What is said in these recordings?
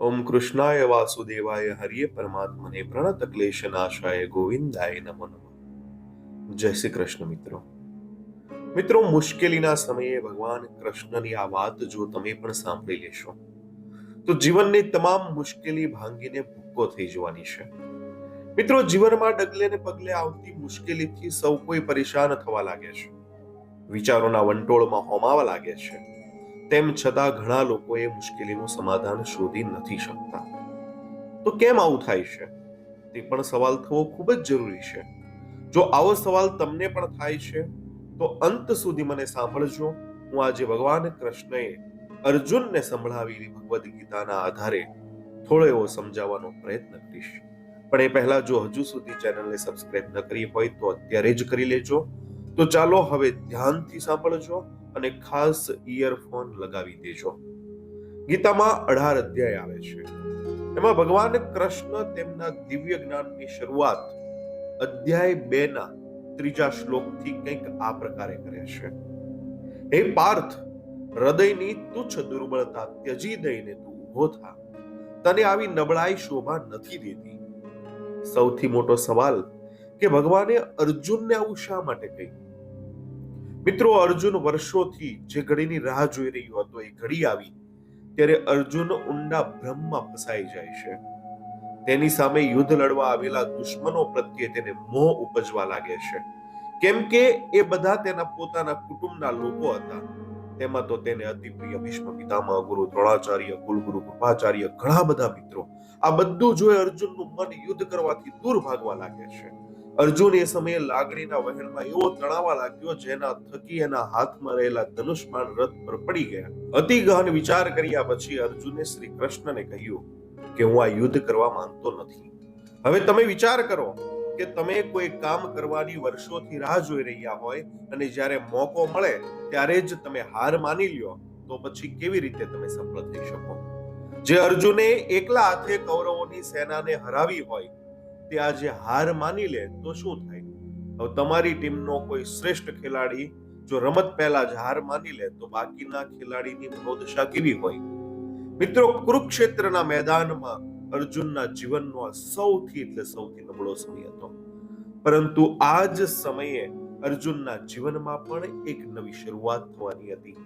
ओम कृष्णाय वासुदेवाय हरिये परमात्मने प्रणत क्लेश नाशाय गोविंदाय नमो नमः। जय શ્રી કૃષ્ણ મિત્રો મુશ્કેલીના સમયે ભગવાન કૃષ્ણની આ વાત જો તમે પણ સાંભળી લેશો તો જીવનની તમામ મુશ્કેલી ભાંગીને ભૂક્કો થઈ જવાની છે। મિત્રો જીવનમાં ડગલે ને પગલે આવતી મુશ્કેલીથી સૌ કોઈ પરેશાન થવા લાગે છે, વિચારોના વંટોળમાં હોમાવા લાગે છે। તેમ છતાં ઘણા લોકો એ મુશ્કેલીનું સમાધાન શોધી નથી શકતા। તો કેમ આવું થાય છે તે પણ સવાલ થવો ખૂબ જ જરૂરી છે। જો આવો સવાલ તમને પણ થાય છે તો અંત સુધી મને સાંભળજો। હું આજે ભગવાન કૃષ્ણએ અર્જુનને સંભળાવેલી ભગવદ્ ગીતાના આધારે થોડો એવો સમજાવવાનો પ્રયત્ન કરીશ। પણ એ પહેલા જો હજુ સુધી ચેનલને સબસ્ક્રાઇબ ન કરી હોય તો અત્યારે જ કરી લેજો। તો ચાલો હવે ધ્યાનથી સાંભળજો અને ખાસ ઇયરફોન લગાવી દેજો। ગીતામાં 18 અધ્યાય આવે છે। એમાં ભગવાન કૃષ્ણ તેમના દિવ્ય જ્ઞાનની શરૂઆત અધ્યાય 2 ના 3જા શ્લોકથી કંઈક આ પ્રકારે કરે છે। હે પાર્થ, હૃદયની તુચ્છ દુર્બળતા ત્યજી દઈને તું ઊભો થા, તને આવી નબળાઈ શોભા નથી દેતી। સૌથી મોટો સવાલ કે ભગવાને અર્જુનને આવું શા માટે કહ્યું? મિત્રો, અર્જુન વર્ષોથી જે ઘડીની રાહ જોઈ રહ્યો હતો એ ઘડી આવી ત્યારે અર્જુન ઊંડા ભ્રમમાં ફસાઈ જાય છે। તેની સામે યુદ્ધ લડવા આવેલા દુશ્મનો પ્રત્યે તેને મોહ ઉપજવા લાગે છે, કેમ કે એ બધા તેના પોતાના કુટુંબના લોકો હતા। તેમાં તો તેને અતિ પ્રિય ભીષ્મ પિતામહ, ગુરુ દ્રોણાચાર્ય, કુલગુરુ કૃપાચાર્ય, ઘણા બધા મિત્રો। આ બધું જોઈ અર્જુનનું મન યુદ્ધ કરવાથી દૂર ભાગવા લાગે છે। અર્જુન એ સમયે લાગણીના વહેણમાં એવો તણાવા લાગ્યો જેના થકી એના હાથમાં રહેલા ધનુષ બાણ રથ પર પડી ગયા। અતિ ગહન વિચાર કર્યા પછી અર્જુને શ્રી કૃષ્ણને કહ્યું કે હું આ યુદ્ધ કરવા માંગતો નથી। હવે તમે વિચાર કરો કે તમે કોઈ કામ કરવાની વર્ષોથી રાહ જોઈ રહ્યા હોય અને જ્યારે મોકો મળે ત્યારે જ તમે હાર માની લ્યો તો પછી કેવી રીતે તમે સફળ થઈ શકો? જે અર્જુને એકલા હાથે કૌરવોની સેનાને હરાવી હોય તે આજે હાર માની લે તો શું થાય? હવે તમારી ટીમનો કોઈ શ્રેષ્ઠ ખેલાડી જો રમત પહેલા જ હાર માની લે તો બાકીના ખેલાડીની મનોદશા કેવી હોય? મિત્રો, કુરુક્ષેત્રના મેદાનમાં અર્જુનના જીવનનો આ સૌથી નબળો સમય હતો, પરંતુ આ જ સમયે અર્જુનના જીવનમાં પણ એક નવી શરૂઆત થવાની હતી,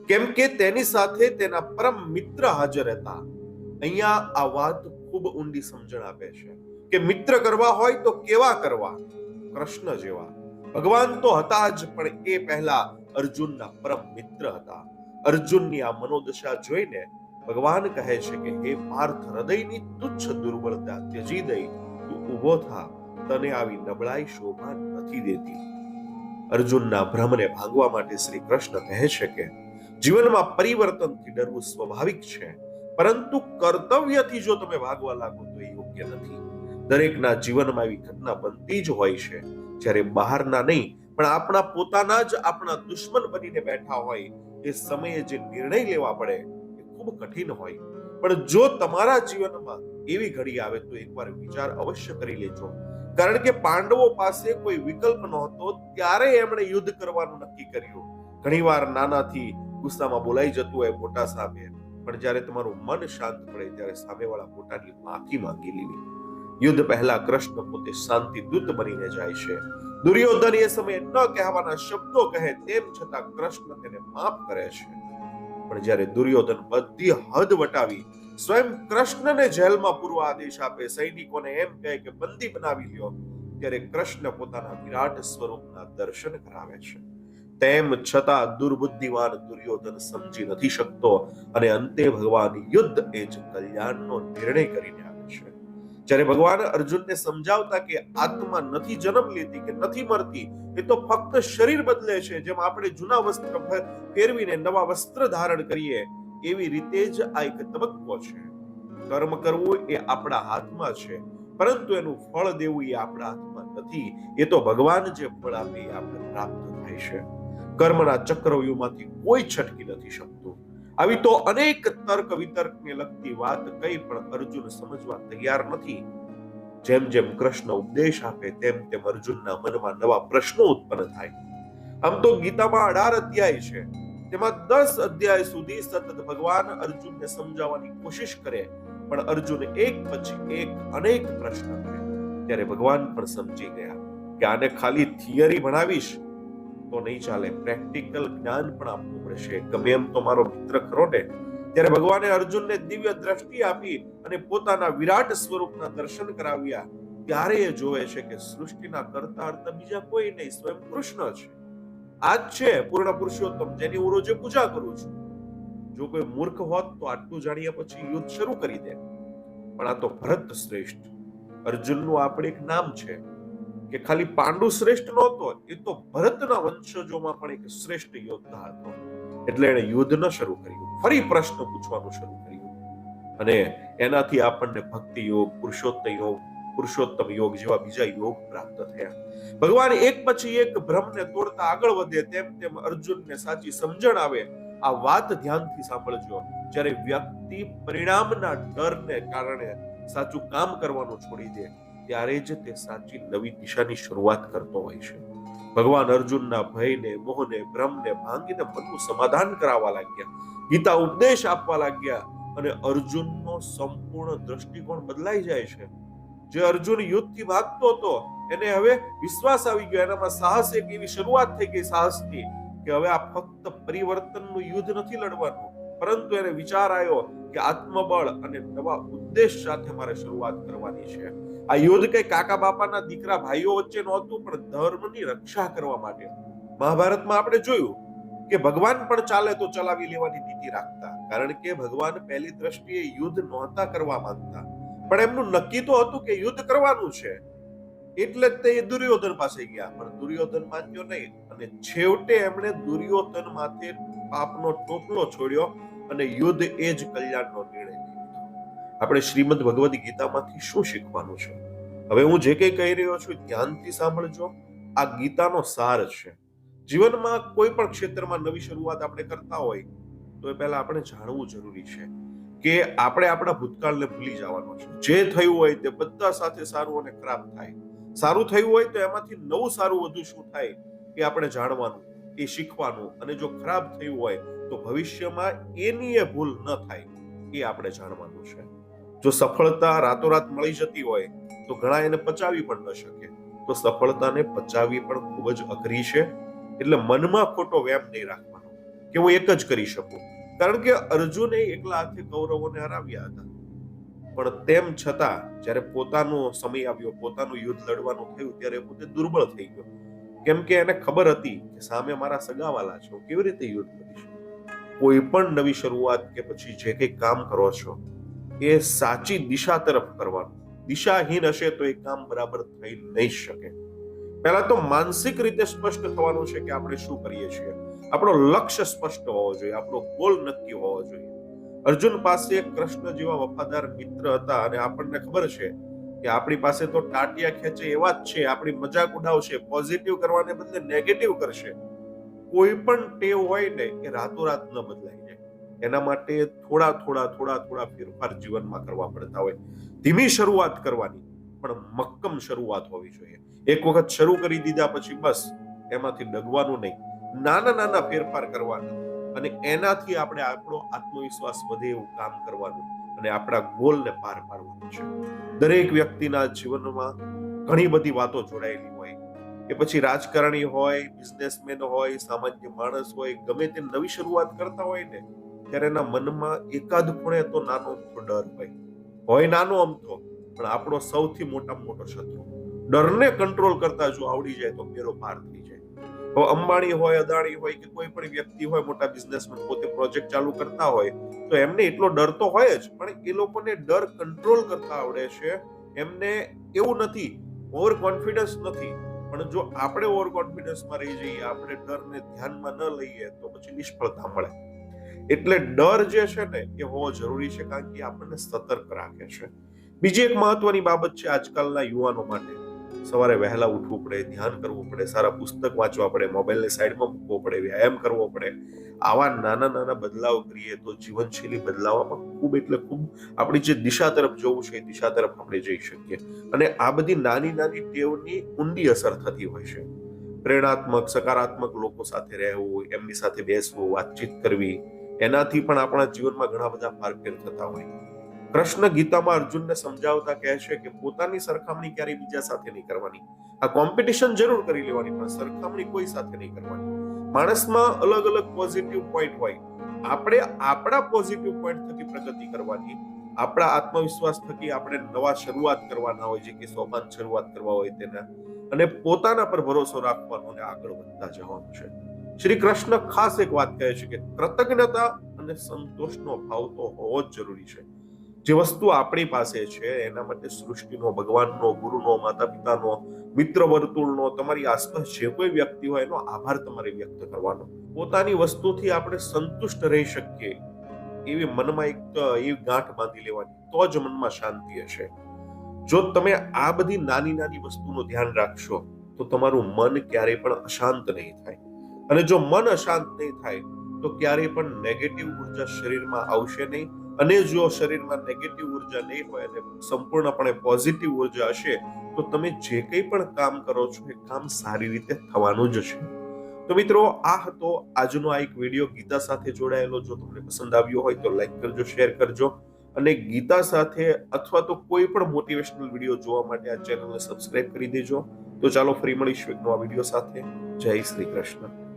કેમ કે તેની સાથે તેના પરમ મિત્ર હાજર હતા। અહીંયા આ વાત ખૂબ ઊંડી સમજણ આપે છે કે મિત્ર કરવા હોય તો કેવા કરવા? કૃષ્ણ જેવા। ભગવાન તો હતા જ, પણ એ પહેલા અર્જુનના પરમ મિત્ર હતા। અર્જુનની આ મનોદશા જોઈને ભગવાન કહે છે કે હે પાર્થ, હૃદયની તુચ્છ દુર્બળતા ત્યજી દઈ તું ઊભો થા, તને આવી નબળાઈ શોભા નથી દેતી। અર્જુનના ભ્રમને ભાંગવા માટે શ્રી કૃષ્ણ કહે છે કે જીવનમાં પરિવર્તનથી ડરવું સ્વાભાવિક છે, પરંતુ કર્તવ્યથી જો તમે ભાગવા લાગો તો એ યોગ્ય નથી। દરેકના જીવનમાં એવી ઘટના બનતી જ હોય છે જ્યારે બહારના નહીં પણ આપણા પોતાના જ આપણા દુશ્મન બનીને બેઠા હોય એ સમયે જે નિર્ણય લેવા પડે એ ખૂબ કઠિન હોય। પણ જો તમારા જીવનમાં એવી ઘડી આવે તો એકવાર વિચાર અવશ્ય કરી લેજો, કારણ કે પાંડવો પાસે કોઈ વિકલ્પ નહોતો ત્યારે એમણે યુદ્ધ કરવાનું નક્કી કર્યું। ઘણીવાર નાનાથી ગુસ્સામાં બોલાઈ જતું હોય મોટા સામે, પણ જ્યારે તમારું મન શાંત પડે ત્યારે સામેવાળા મોટાની માફી માંગી લેવી। યુદ્ધ પહેલા કૃષ્ણ પોતે શાંતિ દૂત બનીને જાય છે। દુર્યોધન એ સમયે ન કહેવાના શબ્દો કહે તેમ છતાં કૃષ્ણ તેને માફ કરે છે, પણ જ્યારે દુર્યોધન બધી હદ વટાવી સ્વયં કૃષ્ણને જેલમાં પૂરવા આદેશ આપે, સૈનિકોને એમ કહે કે બંદી બનાવી લ્યો, ત્યારે કૃષ્ણ પોતાના વિરાટ સ્વરૂપના દર્શન કરાવે છે। તેમ છતાં દુર્બુદ્ધિવાન દુર્યોધન સમજી નથી શકતો અને અંતે ભગવાન યુદ્ધ એ જ કલ્યાણનો નિર્ણય કરીને આવે છે। જ્યારે ભગવાન અર્જુનને સમજાવતા કે આત્મા નથી જન્મ લેતી કે નથી મરતી, એ તો ફક્ત શરીર બદલે છે। જેમ આપણે જૂના વસ્ત્ર ફેરવીને નવા વસ્ત્ર ધારણ કરીએ એવી રીતે જ આ એક તબક્કો છે। કર્મ કરવું એ આપણા હાથમાં છે, પરંતુ એનું ફળ દેવું એ આપણા હાથમાં નથી। એ તો ભગવાન જે ફળ આપે એ આપણે પ્રાપ્ત થાય છે। કર્મના ચક્રવ્યૂહમાંથી કોઈ છટકી નથી શકતું। આવી તો અનેક તર્ક વિતર્કને લગતી વાત કઈ પણ અર્જુન સમજવા તૈયાર નથી। જેમ જેમ કૃષ્ણ ઉપદેશ આપે તેમ તેમ અર્જુનના મનમાં નવા પ્રશ્નો ઉત્પન્ન થાય। આમ તો ગીતામાં 18 અધ્યાય છે, તેમાં 10 અધ્યાય સુધી સતત ભગવાન અર્જુનને સમજાવવાની કોશિશ કરે પણ અર્જુન એક પછી એક અનેક પ્રશ્ન કરે ત્યારે ભગવાન પણ સમજી ગયા કે આને ખાલી થિયરી ભણાવીશ તો નહીં ચાલે, પ્રેક્ટિકલ જ્ઞાન પણ આપવું પડશે. ગમે એમ તો મારો મિત્ર ખરો ને. ત્યારે ભગવાને અર્જુનને દિવ્ય દ્રષ્ટિ આપી અને પોતાના વિરાટ સ્વરૂપના દર્શન કરાવ્યા. ત્યારે એ જોવે છે કે સૃષ્ટિના કર્તા હર્તા બીજા કોઈ નહીં, સ્વયં કૃષ્ણ છે. આ જ છે પૂર્ણ પુરુષોત્તમ, જેની હું રોજે પૂજા કરું છું. જો કોઈ મૂર્ખ હોત તો આટલું જાણ્યા પછી યુદ્ધ શરૂ કરી દે. પણ આ તો ભરત શ્રેષ્ઠ, અર્જુનનું આપણે એક નામ છે કે ખાલી પાંડુ શ્રેષ્ઠ નહોતો, એ તો ભરતના વંશજોમાં પણ એક શ્રેષ્ઠ યોદ્ધા હતો. એટલે એણે યુદ્ધ ન શરૂ કર્યું, ફરી પ્રશ્ન પૂછવાનું શરૂ કર્યું. અને એનાથી આપણને ભક્તિ યોગ, પુરુષોત્તમ યોગ જેવા બીજા યોગ પ્રાપ્ત થયા. ભગવાન એક પછી એક ભ્રમને તોડતા આગળ વધે તેમ તેમ અર્જુનને સાચી સમજણ આવે. આ વાત ધ્યાનથી સાંભળજો. જ્યારે વ્યક્તિ પરિણામના ડરને કારણે સાચું કામ કરવાનું છોડી દે ત્યારે જ તે સાચી નવી દિશાની શરૂઆત કરતો હોય છે. ભગવાન અર્જુનના ભયને, મોહને, ભ્રમને ભાંગીને મનનું સમાધાન કરાવવા લાગ્યા, ગીતા ઉપદેશ આપવા લાગ્યા અને અર્જુનનો સંપૂર્ણ દ્રષ્ટિકોણ બદલાઈ જાય છે. જે અર્જુન યુદ્ધથી ભાગતો હતો એને હવે વિશ્વાસ આવી ગયો, એનામાં સાહસ, એક એવી શરૂઆત થઈ ગઈ સાહસની કે હવે આ ફક્ત પરિવર્તનનું યુદ્ધ નથી લડવાનું, પરંતુ એને વિચાર આવ્યો કે આત્મબળ અને નવા ઉદ્દેશ સાથે મારે શરૂઆત કરવાની છે. આ યુદ્ધ કઈ કાકા બાપાના દીકરા ભાઈઓ વચ્ચે નહોતું, પણ ધર્મની રક્ષા કરવા માટે. મહાભારતમાં આપણે જોયું કે ભગવાન પણ ચાલે તો ચલાવી લેવાની નીતિ રાખતા, કારણ કે ભગવાન પહેલી દ્રષ્ટિએ યુદ્ધ નહોતા કરવા માંગતા, પણ એમનું નક્કી તો હતું કે યુદ્ધ કરવાનું છે. એટલે જ તે દુર્યોધન પાસે ગયા, પણ દુર્યોધન માન્યો નહીં અને છેવટે એમણે દુર્યોધન માથે પાપનો ટોપલો છોડ્યો અને યુદ્ધ એ જ કલ્યાણનો નિર્ણય લીધો. આપણે શ્રીમદ ભગવદ ગીતામાંથી શું શીખવાનું છે? હવે હું જે કંઈ કહી રહ્યો છું ધ્યાનથી સાંભળજો. આ ગીતાનો સાર છે. જીવનમાં કોઈ પણ ક્ષેત્રમાં નવી શરૂઆત આપણે કરતા હોય તો એ પહેલા આપણે જાણવું જરૂરી છે કે આપણે આપણા ભૂતકાળને ભૂલી જવાનો છે. જે થયું હોય તે બધા સાથે સારું અને ખરાબ થાય. સારું થયું હોય તો એમાંથી નવું સારું વધુ શું થાય એ આપણે જાણવાનું, એ શીખવાનું. અને જો ખરાબ થયું હોય તો ભવિષ્યમાં એની એ ભૂલ ન થાય એ આપણે જાણવાનું છે. જો સફળતા રાતોરાત મળી જતી હોય તો ઘણા એને પચાવી પણ ન શકે. તો સફળતાને પચાવવી પણ ખૂબ જ અઘરી છે. એટલે મનમાં ખોટો વેમ નહીં રાખવાનો કે હું એક જ કરી શકું, કારણ કે અર્જુને એકલા હાથે કૌરવોને હરાવ્યા હતા. પણ તેમ છતાં જ્યારે પોતાનો સમય આવ્યો, પોતાનું યુદ્ધ લડવાનું થયું, ત્યારે પોતે દુર્બળ થઈ ગયો. કેમ કે એને ખબર હતી કે સામે મારા સગાવાલા છે, હું કેવી રીતે યુદ્ધ કરીશ. કોઈ પણ નવી શરૂઆત કે પછી જે કંઈ કામ કરો છો એ સાચી દિશા તરફ કરવાનું. દિશાહીન હશે તો એ કામ બરાબર થઈ નહીં શકે. પહેલા તો માનસિક રીતે સ્પષ્ટ થવાનું છે કે આપણે શું કરીએ છીએ. આપણો લક્ષ્ય સ્પષ્ટ હોવો જોઈએ, આપણો ગોલ નક્કી હોવો જોઈએ. અર્જુન પાસે કૃષ્ણ જેવા વફાદાર મિત્ર હતા અને આપણને ખબર છે કે આપણી પાસે તો ટાટિયા ખેંચે એવા જ છે. આપણી મજાક ઉડાવશે, પોઝિટિવ કરવાને બદલે નેગેટિવ કરશે. કોઈ પણ ટેવ હોય ને એ રાતોરાત ન બદલાઈ જાય. એના માટે થોડા ફેરફાર જીવનમાં કરવા પડતા હોય. ધીમી શરૂઆત કરવાની, પણ મક્કમ શરૂઆત હોવી જોઈએ. એક વખત શરૂ કરી દીધા પછી બસ એમાંથી ડગવાનું નહીં. નાના ફેરફાર કરવાના અને એનાથી આપણે આપણો આત્મવિશ્વાસ વધે એવું કામ કરવાનું અને આપણા ગોલને પાર પાડવાનું છે. દરેક વ્યક્તિના જીવનમાં ઘણી બધી વાતો જોડાયેલી હોય. એ પછી રાજકારણી હોય, બિઝનેસમેન હોય, સામાન્ય માણસ હોય, ગમે તે નવી શરૂઆત કરતા હોય ને ત્યારે એના મનમાં એકાદ ખૂણે તો નાનો અમથો ડર હોય નાનો અમથો, પણ આપણો સૌથી મોટામાં મોટો શત્રુ. ડરને કંટ્રોલ કરતા જો આવડી જાય તો બેરો પાર થઈ જાય. હવે અંબાણી હોય, અદાણી હોય કે કોઈ પણ વ્યક્તિ હોય, મોટા બિઝનેસમેન પોતે પ્રોજેક્ટ ચાલુ કરતા હોય તો એમને એટલો ડર તો હોય જ, પણ એ લોકોને ડર કંટ્રોલ કરતા આવડે છે. એમને એવું નથી, ઓવર કોન્ફિડન્સ નથી. પણ જો આપણે ઓવર કોન્ફિડન્સમાં રહી જઈએ, આપણે ડરને ધ્યાનમાં ન લઈએ તો પછી નિષ્ફળતા મળે. એટલે ડર જે છે ને એ હોવો જરૂરી છે, કારણ કે આપણને સતર્ક રાખે છે. બીજી એક મહત્વની બાબત છે આજકાલના યુવાનો માટે, સવારે વહેલા ઉઠવું પડે, ધ્યાન કરવું પડે, સારા પુસ્તક વાંચવા પડે, મોબાઈલને સાઈડમાં મૂકવો પડે, વ્યાયામ કરવો પડે. આવા નાના બદલાવ કરીએ તો જીવનશૈલી બદલાવવામાં ખૂબ આપણી જે દિશા તરફ જવું છે એ દિશા તરફ આપણે જઈ શકીએ. અને આ બધી નાની ટેવની ઊંડી અસર થતી હોય છે. પ્રેરણાત્મક, સકારાત્મક લોકો સાથે રહેવું, એમની સાથે બેસવું, વાતચીત કરવી, એનાથી પણ આપણા જીવનમાં ઘણા બધા ફેરફાર થતા હોય. કૃષ્ણ ગીતામાં અર્જુનને સમજાવતા કહે છે કે પોતાની સરખામણી ક્યારેય બીજા સાથે નહીં કરવાની. આ કોમ્પિટિશન જરૂર કરી લેવાની, પણ સરખામણી કોઈ સાથે નહીં કરવાની. માણસમાં અલગ અલગ પોઝિટિવ પોઈન્ટ હોય, આપણે આપણા પોઝિટિવ પોઈન્ટ થકી પ્રગતિ કરવાની, આપણા આત્મવિશ્વાસ થકી આપણે નવા શરૂઆત કરવાના હોય, જે કે સોપાન શરૂઆત કરવા હોય તેના, અને પોતાના પર ભરોસો રાખવાનો અને આગળ વધતા જવાનું છે. શ્રી કૃષ્ણ ખાસ એક વાત કહે છે કે કૃતજ્ઞતા અને સંતોષનો ભાવ તો હોવો જ જરૂરી છે. જે વસ્તુ આપણી પાસે છે એના માટે સૃષ્ટિનો, ભગવાનનો, ગુરુનો, માતા પિતાનો, મિત્ર વર્તુળનો, તમારી આસપાસ જે કોઈ વ્યક્તિ હોય એનો આભાર તમારે વ્યક્ત કરવાનો. પોતાની વસ્તુથી આપણે સંતુષ્ટ રહી શકીએ એવી મનમાં એક એવી ગાંઠ બાંધી લેવાની, તો જ મનમાં શાંતિ હશે. જો તમે આ બધી નાની નાની વસ્તુનું ધ્યાન રાખશો તો તમારું મન ક્યારેય પણ અશાંત નહીં થાય. અને જો મન અશાંત નહીં થાય તો ક્યારેય પણ નેગેટિવ ઉર્જા શરીરમાં આવશે નહીં. અને જો શરીરમાં નેગેટિવ ઉર્જા નહીં હોય અને સંપૂર્ણપણે પોઝિટિવ ઉર્જા હશે તો તમે જે કંઈ પણ કામ કરો છો એ કામ સારી રીતે થવાનું જ છે. તો મિત્રો, આ હતો આજનો આ એક વિડીયો ગીતા સાથે જોડાયેલો. જો તમને પસંદ આવ્યો હોય તો લાઈક કરજો, શેર કરજો, અને ગીતા સાથે અથવા તો કોઈ પણ મોટિવેશનલ વિડીયો જોવા માટે આ ચેનલને સબસ્ક્રાઇબ કરી દેજો. તો ચાલો ફરી મળીશું એક નવા વિડીયો સાથે. જય શ્રી કૃષ્ણ.